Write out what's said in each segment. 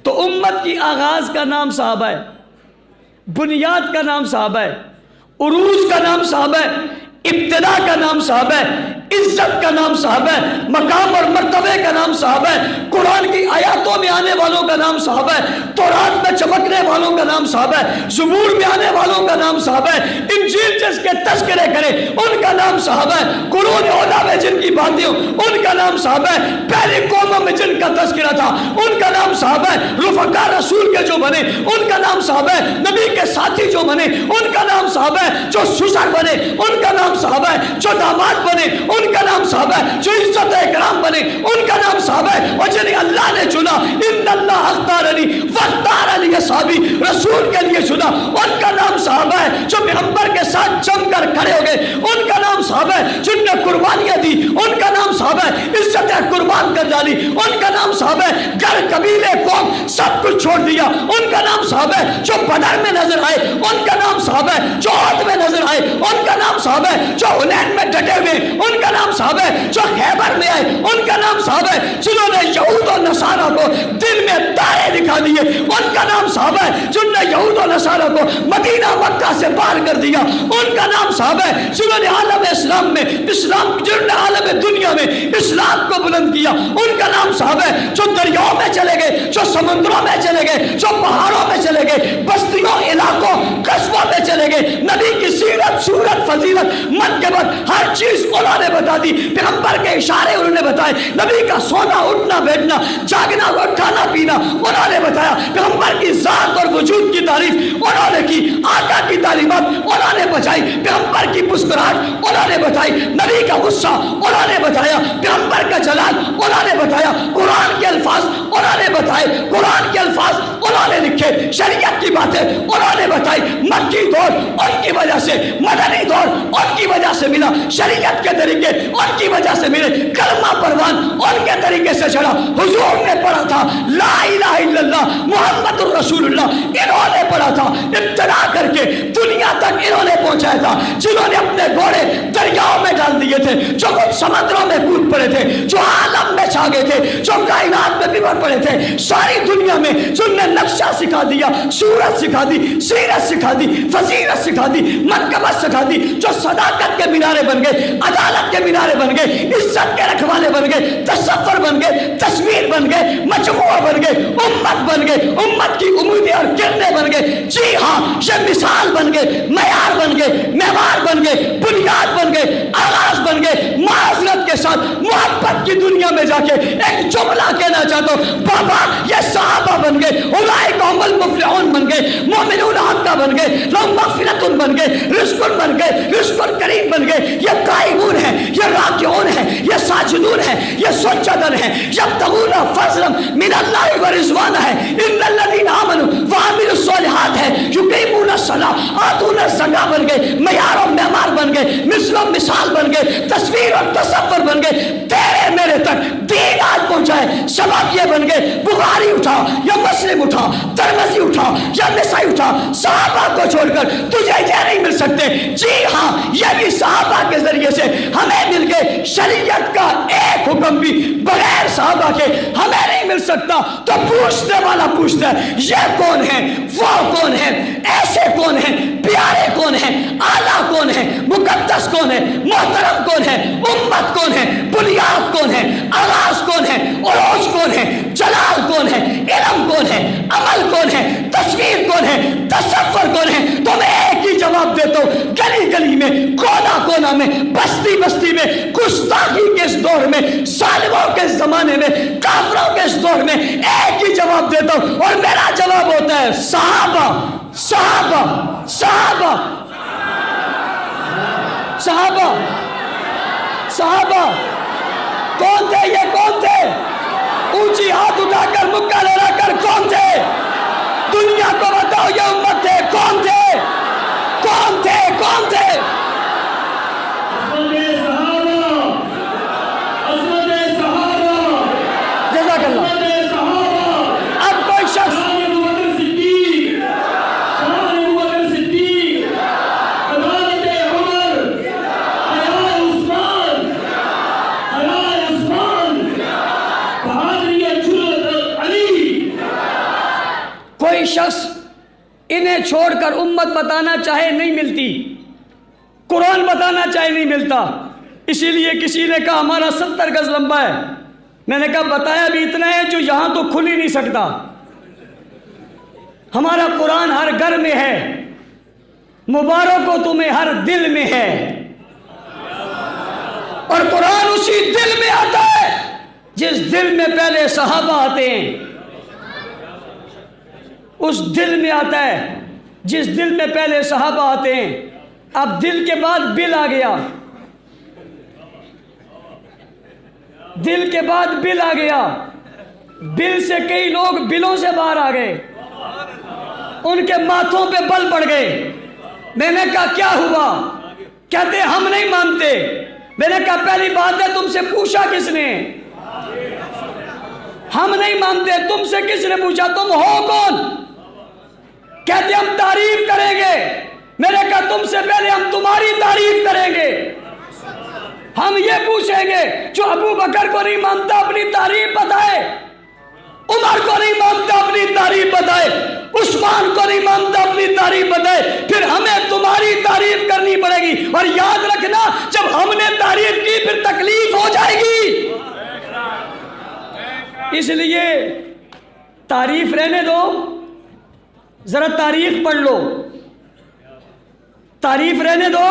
تو امت کی آغاز کا نام صحابہ ہے، بنیاد کا نام صحابہ ہے، عروج کا نام صحابہ ہے، ابتدا کا نام صحابہ ہے، عزت کا نام صحابہ ہے، مقام اور مرتبے کا نام صحابہ ہے، قرآن کی آیاتوں میں آنے والوں کا نام صحابہ ہے، تورات میں چمکنے والوں کا نام صحابہ ہے، زبور میں آنے والوں کا نام صحابہ ہے، انجیل جس کے تذکرے کرے ان کا نام صحابہ ہے، قرون اولیٰ میں جن کی باتیں ہوں ان کا نام صحابہ ہے، پہلی قوموں میں جن کا تذکرہ تھا ان کا نام صحابہ ہے، رفقا رسول کے جو بنے ان کا نام صحابہ ہے، نبی کے ساتھی جو بنے ان کا نام صحابہ ہے، جو سسر بنے ان کا نام صحابہ ہے، جو داماد بنے ان کا نام صحابہ ہے، جو عزت اکرام بنے ان کا نام صحابہ ہے، اور جنہیں اللہ نے چنا ان اللہ اختارنی واختار علی اصحابی رسول کے لیے چنا ان کا نام صحابہ ہے، جو پیغمبر کے ساتھ جم کر کھڑے ہو گئے ان کا نام صحابہ ہے، جن نے قربانیاں دی ان کا نام صحابہ ہے، عزت قربان کر ڈالی ان کا نام صحابہ ہے، گھر قبیلے قوم سب کچھ چھوڑ دیا ان کا نام صحابہ ہے، جو بدر میں نظر آئے ان کا نام صحابہ ہے، جو عہد میں نظر آئے ان کا نام صحابہ ہے، جو حنین میں ڈٹے ہوئے ان کا نام صحابہ ہے، جو خیبر میں آئے ان کا نام صحابہ ہے، جنہوں نے یہود و نصارہ کو دل میں تارے دکھا دیے ان کا نام صحابہ ہے، جنہوں نے یہود و نصارہ کو مدینہ مکہ سے باہر کر دیا ان کا نام صحابہ ہے، جنہوں نے عالم اسلام میں جنہوں نے عالم دنیا میں اسلام کو بلند کیا ان کا نام صحابہ ہے، جو دریاؤں میں چلے گئے، جو سمندروں میں چلے گئے، جو پہاڑوں میں چلے گئے، بستیوں علاقوں قصبوں میں چلے گئے، نبی کی سیرت صورت فضیلت منقبت ہر چیز انہوں نے بتا دی، پیغمبر کے اشارے انہوں نے بتائے، نبی کا سونا اٹھنا بیٹھنا جاگنا کھانا پینا انہوں نے بتایا، پیغمبر کی ذات اور وجود کی تعریف انہوں نے کی، آقا کی تعلیمات انہوں نے بچائی، پیغمبر کی مسکراہٹ انہوں نے بتائی، نبی کا غصہ انہوں نے بتایا، پیغمبر کا جلال انہوں نے بتایا، قرآن کے الفاظ انہوں نے بتائے، قرآن کے الفاظ انہوں نے لکھے، شریعت کی باتیں انہوں نے بتائی، مکی دور ان کی وجہ سے، مدنی دور ان کی وجہ سے ملا، شریعت کے طریقے ان کی وجہ سے ملے، کلمہ پروان ان کے طریقے سے چڑھا، حضور نے پڑھا تھا لا الہ الا اللہ محمد الرسول اللہ انہوں نے پڑھا تھا، ابتدا کر کے دنیا تک انہوں نے پہنچایا تھا، جنہوں نے اپنے گھوڑے دریاؤں میں ڈال دیے تھے، جو خود سمندروں میں کود پڑے تھے، جو عالم میں چھا گئے تھے، جو کائنات میں بگڑ پڑے تھے، ساری دنیا میں جن نے نقشہ سکھا دیا، صورت سکھا دی، سیرت سکھا دی، فضیلت سکھا دی، منقبت سکھا دی، جو صداقت کے مینارے بن گئے، عدالت کے مینارے بن گئے، عزت کے رکھوالے بن گئے، تصور بن گئے، تصویر بن گئے، مجموعہ بن گئے، امت بن گئے، امت کی امیدیں اور کرنیں بن گئے، جی ہاں یہ مثال بن گئے، معیار بن گئے، معمار بن گئے، بنیاد بن گئے، آغاز بن گئے، معذرت کے ساتھ محبت کی دنیا میں جا کے ایک جملہ کہنا چاہتا ہوں، بابا یہ صحابہ بن گئے، اولئک هم المفلحون بن گئے، مومنون حقا بن گئے، لهم مغفرۃ بن گئے، رزق بن گئے، رزق کریم بن گئے، یہ قائمون ہیں، یہ راکعون ہیں، یہ ساجدون ہیں، یہ سجدن ہیں، یبتغون فضلا من اللہ ورضوانا ہے، ان الذین آمنوا وعملوا الصالحات ہے، یقیمون الصلاۃ آتون الزکاۃ بن گئے، معیار و معمار بن گئے، مثل و مثال بن گئے، تصویر اور تصور بن گئے، تیرے میرے تک دین آج پہنچائے، سبب یہ بن گئے، بخاری اٹھا یا مسلم اٹھا، ترمذی اٹھا یا نسائی اٹھا، صحابہ کو چھوڑ کر تجھے یہ نہیں مل سکتے، جی ہاں یہ بھی صحابہ کے ذریعے سے ہمیں مل گئے، شریعت کا ایک حکم بھی بغیر صحابہ کے ہمیں نہیں مل سکتا، تو پوچھنے والا پوچھتا ہے یہ کون ہے، وہ کون ہے، ایسے کون ہیں، پیارے کون ہیں، اعلیٰ کون ہے، مقدس کون ہے، محترم کون ہے، امت کون ہے، بنیاد کون ہے، آغاز کون ہے، عروج کون ہے، جلال کون ہے، علم کون ہے، عمل کون ہے، تصویر کون ہے، تصور کون ہے، تو میں ایک ہی جواب دیتا ہوں، گلی گلی میں، کونا کونا میں، بستی بستی میں، گستاخی کے اس دور میں، ظالموں کے زمانے میں، کافروں کے اس دور میں ایک ہی جواب دیتا ہوں، اور میرا جواب ہوتا ہے صحابہ صحابہ صحابہ صحابہ صحابہ کون تھے، یہ کون تھے، اونچی ہاتھ اٹھا کر مکہ لہرا کر کون تھے، دنیا کو بتاؤ یہ امت تھے، کون تھے، کون تھے، کون تھے، جزاک اللہ۔ اب کوئی شخص کوئی شخص انہیں چھوڑ کر امت بتانا چاہے نہیں ملتی، قرآن بتانا چاہے نہیں ملتا۔ اسی لیے کسی نے کہا ہمارا 70 گز لمبا ہے، میں نے کہا بتایا بھی اتنا ہے جو یہاں تو کھل ہی نہیں سکتا۔ ہمارا قرآن ہر گھر میں ہے، مبارک ہو تمہیں ہر دل میں ہے، اور قرآن اسی دل میں آتا ہے جس دل میں پہلے صحابہ آتے ہیں، اس دل میں آتا ہے جس دل میں پہلے صحابہ آتے ہیں۔ اب دل کے بعد بل آ گیا، دل کے بعد بل آ گیا، بل سے کئی لوگ بلوں سے باہر آ گئے، ان کے ماتھوں پہ بل پڑ گئے۔ میں نے کہا کیا ہوا؟ کہتے ہم نہیں مانتے۔ میں نے کہا پہلی بات ہے تم سے پوچھا کس نے؟ ہم نہیں مانتے، تم سے کس نے پوچھا؟ تم ہو کون؟ کہتے ہم تعریف کریں گے۔ میں نے کہا تم سے پہلے ہم تمہاری تعریف کریں گے، ہم یہ پوچھیں گے جو ابو بکر کو نہیں مانتا اپنی تعریف بتائے، عمر کو نہیں مانتا اپنی تعریف بتائے، عثمان کو نہیں مانتا اپنی تعریف بتائے، پھر ہمیں تمہاری تعریف کرنی پڑے گی۔ اور یاد رکھنا جب ہم نے تعریف کی پھر تکلیف ہو جائے گی، اس لیے تعریف رہنے دو، ذرا تاریخ پڑھ لو، تعریف رہنے دو،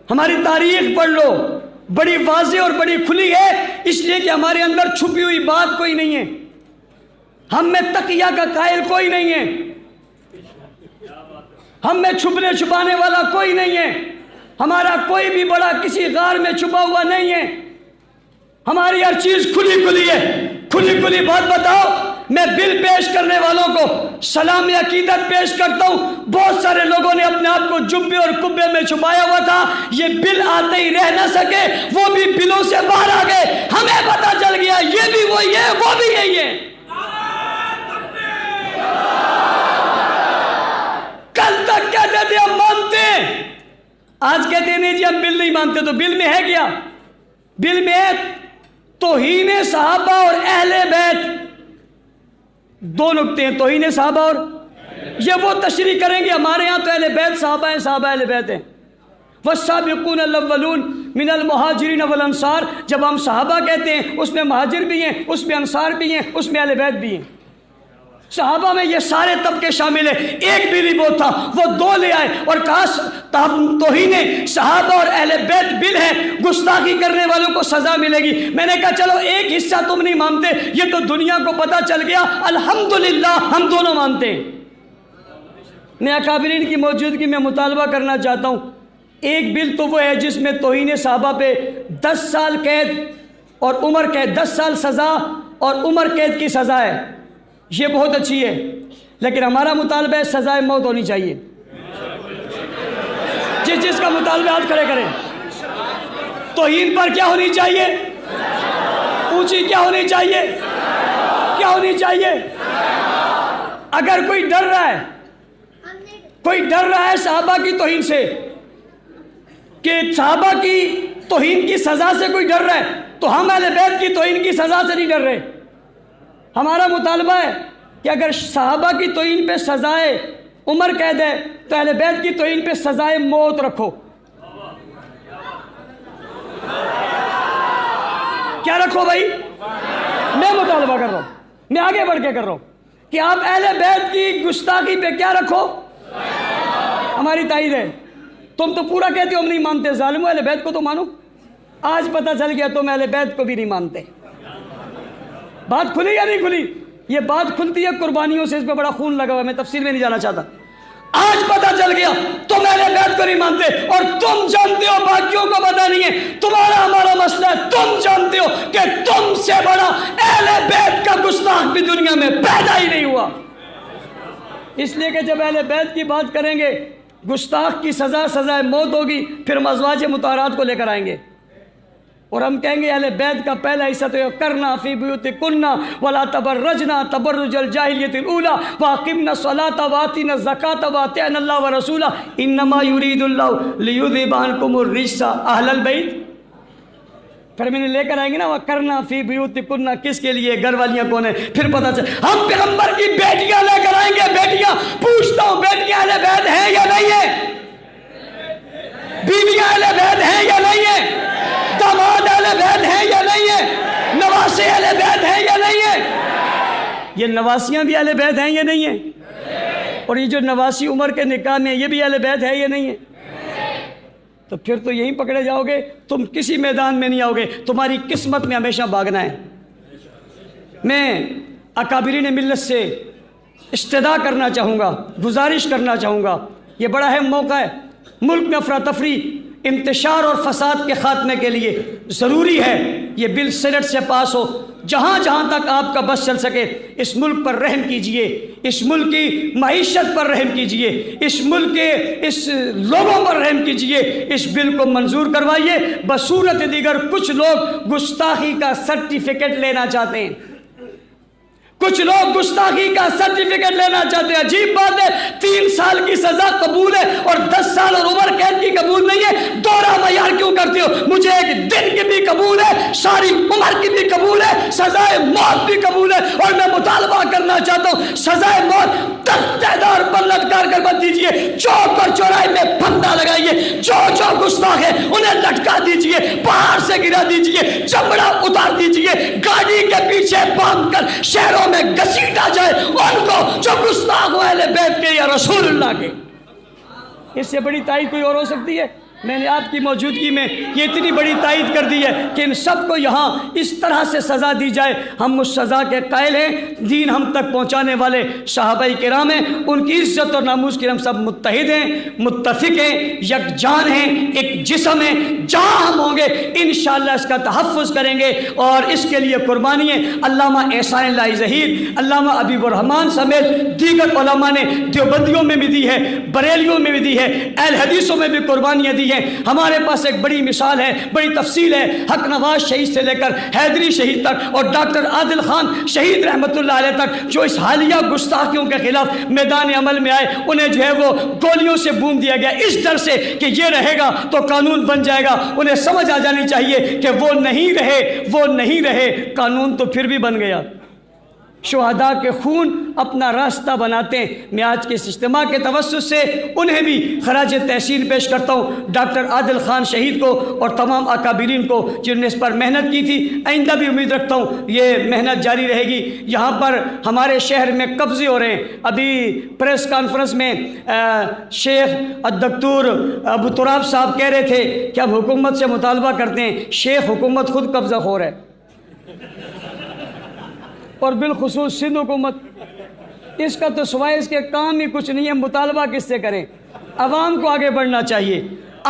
ہماری تاریخ پڑھ لو، بڑی واضح اور بڑی کھلی ہے، اس لیے کہ ہمارے اندر چھپی ہوئی بات کوئی نہیں ہے، ہم میں تقیہ کا قائل کوئی نہیں ہے، ہم میں چھپنے چھپانے والا کوئی نہیں ہے، ہمارا کوئی بھی بڑا کسی غار میں چھپا ہوا نہیں ہے، ہماری ہر چیز کھلی کھلی ہے۔ کھلی کھلی بات بتاؤ، میں بل پیش کرنے والوں کو سلام عقیدت پیش کرتا ہوں، بہت سارے لوگوں نے اپنے آپ کو جبے اور کبے میں چھپایا ہوا تھا، یہ بل آتے ہی رہ نہ سکے، وہ بھی بلوں سے باہر آ گئے، ہمیں پتا چل گیا یہ بھی وہی ہے وہ بھی یہی ہے۔ کل تک کہتے تھے ہم مانتے ہیں، آج کہتے ہیں نہیں جی ہم بل نہیں مانتے، تو بل میں ہے کیا؟ بل میں ہے توہین صحابہ اور اہل بیت، دو نکتے ہیں، توہین صحابہ اور یہ وہ تشریح کریں گے ہمارے ہاں تو اہل بیت صحابہ ہیں، صحابہ اہل بیت ہیں۔ والسابقون الاولون من المہاجرین والانصار، جب ہم صحابہ کہتے ہیں اس میں مہاجر بھی ہیں، اس میں انصار بھی ہیں، اس میں اہل بیت بھی ہیں۔ صحابہ میں یہ سارے طبقے شامل ہیں، ایک بل ہی وہ تھا، وہ دو لے آئے اور کہا توہین صحابہ اور اہل بیت بل ہے، گستاخی کرنے والوں کو سزا ملے گی۔ میں نے کہا چلو ایک حصہ تم نہیں مانتے، یہ تو دنیا کو پتا چل گیا، الحمدللہ ہم دونوں مانتے ہیں۔ میں اکابرین کی موجودگی میں مطالبہ کرنا چاہتا ہوں، ایک بل تو وہ ہے جس میں توہین صحابہ پہ 10 سال قید اور عمر قید، 10 سال سزا اور عمر قید کی سزا ہے، یہ بہت اچھی ہے، لیکن ہمارا مطالبہ ہے سزائے موت ہونی چاہیے۔ جس کا مطالبہ ہاتھ کھڑے کریں۔ توہین پر کیا ہونی چاہیے؟ اونچی کیا ہونی چاہیے؟ کیا ہونی چاہیے؟ اگر کوئی ڈر رہا ہے صحابہ کی توہین سے، کہ صحابہ کی توہین کی سزا سے کوئی ڈر رہا ہے، تو ہم اہل بیت کی توہین کی سزا سے نہیں ڈر رہے۔ ہمارا مطالبہ ہے کہ اگر صحابہ کی توہین پہ سزائے عمر قید ہے تو اہل بیت کی توہین پہ سزائے موت رکھو۔ کیا رکھو بھائی؟ میں مطالبہ کر رہا ہوں، میں آگے بڑھ کے کر رہا ہوں کہ آپ اہل بیت کی گستاخی پہ کیا رکھو؟ ہماری تائید ہے۔ تم تو پورا کہتے ہو ہم نہیں مانتے، ظالمو اہل بیت کو تو مانو۔ آج پتہ چل گیا تم اہل بیت کو بھی نہیں مانتے۔ بات کھلی یا نہیں کھلی؟ یہ بات کھلتی ہے قربانیوں سے، اس پہ بڑا خون لگا ہوا ہے، میں تفصیل میں نہیں جانا چاہتا۔ آج پتہ چل گیا تم اہل بیت کو نہیں مانتے، اور تم جانتے ہو باقیوں کو پتہ نہیں ہے، تمہارا ہمارا مسئلہ ہے، تم جانتے ہو کہ تم سے بڑا اہل بیت کا گستاخ بھی دنیا میں پیدا ہی نہیں ہوا۔ اس لیے کہ جب اہل بیت کی بات کریں گے، گستاخ کی سزا سزائے موت ہوگی، پھر ہم ازواج مطہرات کو لے کر آئیں گے اور ہم کہیں گے اہل بیت کا پہلا حصہ تو کرنا فی بیوتکن ولا تبرجنا تبرج الجاہلیۃ الاولی واقمنا الصلاۃ واتینا الزکاۃ واطعنا اللہ ورسولہ انما یرید اللہ لیذھب عنکم الرجس اہل البیت۔ پھر میں نے لے کر آئیں گے نا وہ کرنا فی بیوتکن، کس کے لیے؟ گھر والیاں کون ہیں؟ پھر پتہ چل ہم پیغمبر کی بیٹیاں لے کر آئیں گے، نواسیاں بھی اہل بیت ہیں یا نہیں ہیں؟ اور یہ جو نواسی عمر کے نکاح میں یہ بھی اہل بیت ہے یا نہیں ہے؟ تو پھر تو یہیں پکڑے جاؤ گے، تم کسی میدان میں نہیں آؤ گے، تمہاری قسمت میں ہمیشہ بھاگنا ہے۔ میں اکابرین ملت سے استدعا کرنا چاہوں گا، گزارش کرنا چاہوں گا، یہ بڑا اہم موقع ہے، ملک میں افراتفری، انتشار اور فساد کے خاتمے کے لیے ضروری ہے یہ بل سینٹ سے پاس ہو۔ جہاں جہاں تک آپ کا بس چل سکے اس ملک پر رحم کیجئے، اس ملک کی معیشت پر رحم کیجئے، اس ملک کے اس لوگوں پر رحم کیجئے، اس بل کو منظور کروائیے۔ بصورت دیگر کچھ لوگ گستاخی کا سرٹیفکیٹ لینا چاہتے ہیں، کچھ لوگ گستاخی کا سرٹیفکیٹ لینا چاہتے ہیں۔ عجیب بات ہے، 3 سال کی سزا قبول ہے اور 10 سال اور عمر قید کی قبول نہیں ہے، دوہرا معیار کیوں کرتے ہو؟ مجھے 1 دن کی بھی قبول ہے، ساری عمر کی بھی قبول ہے، سزائے موت بھی قبول ہے، اور میں مطالبہ کرنا چاہتا ہوں سزائے موت تختہ دار پر لٹکا کر مت دیجیے، چوک اور چوراہے میں پھندا لگائیے، جو گستاخ ہے انہیں لٹکا دیجیے، پہاڑ سے گرا دیجیے، چمڑا اتار دیجیے، گاڑی کے پیچھے باندھ کر شہروں میں گھسیٹا جائے ان کو جو گستاخ اہل بیت کے یا رسول اللہ کے۔ اس سے بڑی تائید کوئی اور ہو سکتی ہے؟ میں نے آپ کی موجودگی میں یہ اتنی بڑی تائید کر دی ہے کہ ان سب کو یہاں اس طرح سے سزا دی جائے۔ ہم اس سزا کے قائل ہیں، دین ہم تک پہنچانے والے صحابہ کرام ہیں، ان کی عزت اور ناموس کے ہم سب متحد ہیں، متفق ہیں، یکجان ہیں، ایک جسم ہیں۔ جہاں ہم ہوں گے انشاءاللہ اس کا تحفظ کریں گے اور اس کے لیے قربانی ہے۔ علامہ احسان اللہ ظہیر، علامہ حبیب الرحمن سمیت دیگر علماء نے دیوبندیوں میں بھی دی ہے، بریلیوں میں بھی دی ہے، اہل حدیثوں میں بھی قربانیاں دی ہیں۔ ہمارے پاس ایک بڑی مثال ہے، بڑی تفصیل ہے، حق نواز شہید سے لے کر حیدری شہید تک اور ڈاکٹر عادل خان شہید رحمت اللہ علیہ تک، جو اس حالیہ گستاخیوں کے خلاف میدان عمل میں آئے، انہیں جو ہے وہ گولیوں سے بوم دیا گیا اس ڈر سے کہ یہ رہے گا تو قانون بن جائے گا۔ انہیں سمجھ آ جانی چاہیے کہ وہ نہیں رہے، قانون تو پھر بھی بن گیا۔ شہداء کے خون اپنا راستہ بناتے ہیں۔ میں آج کے اس اجتماع کے توسط سے انہیں بھی خراج تحسین پیش کرتا ہوں، ڈاکٹر عادل خان شہید کو اور تمام اکابرین کو جنہوں نے اس پر محنت کی تھی۔ آئندہ بھی امید رکھتا ہوں یہ محنت جاری رہے گی۔ یہاں پر ہمارے شہر میں قبضے ہو رہے ہیں۔ ابھی پریس کانفرنس میں شیخ الدکتور ابو تراب صاحب کہہ رہے تھے کہ ہم حکومت سے مطالبہ کرتے ہیں، شیخ حکومت خود قبضہ خور ہے، اور بالخصوص سندھ حکومت، اس کا تو سوائے اس کے کام ہی کچھ نہیں ہے۔ مطالبہ کس سے کریں؟ عوام کو آگے بڑھنا چاہیے،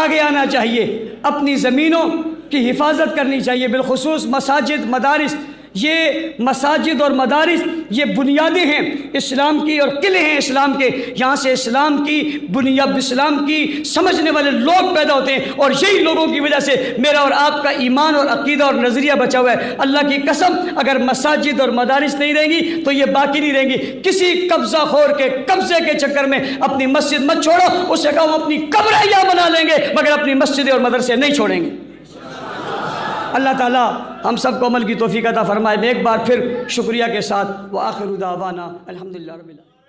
آگے آنا چاہیے، اپنی زمینوں کی حفاظت کرنی چاہیے، بالخصوص مساجد، مدارس۔ یہ مساجد اور مدارس یہ بنیادیں ہیں اسلام کی اور قلعے ہیں اسلام کے، یہاں سے اسلام کی بنیاد، اسلام کی سمجھنے والے لوگ پیدا ہوتے ہیں، اور یہی لوگوں کی وجہ سے میرا اور آپ کا ایمان اور عقیدہ اور نظریہ بچا ہوا ہے۔ اللہ کی قسم اگر مساجد اور مدارس نہیں رہیں گی تو یہ باقی نہیں رہیں گی۔ کسی قبضہ خور کے قبضے کے چکر میں اپنی مسجد مت چھوڑو، اسے کہو ہم اپنی قبریں یہاں بنا لیں گے مگر اپنی مسجدیں اور مدرسے نہیں چھوڑیں گے۔ اللہ تعالیٰ ہم سب کو عمل کی توفیق عطا فرمائے۔ میں ایک بار پھر شکریہ کے ساتھ وآخر دعوانا الحمدللہ رب العالمین۔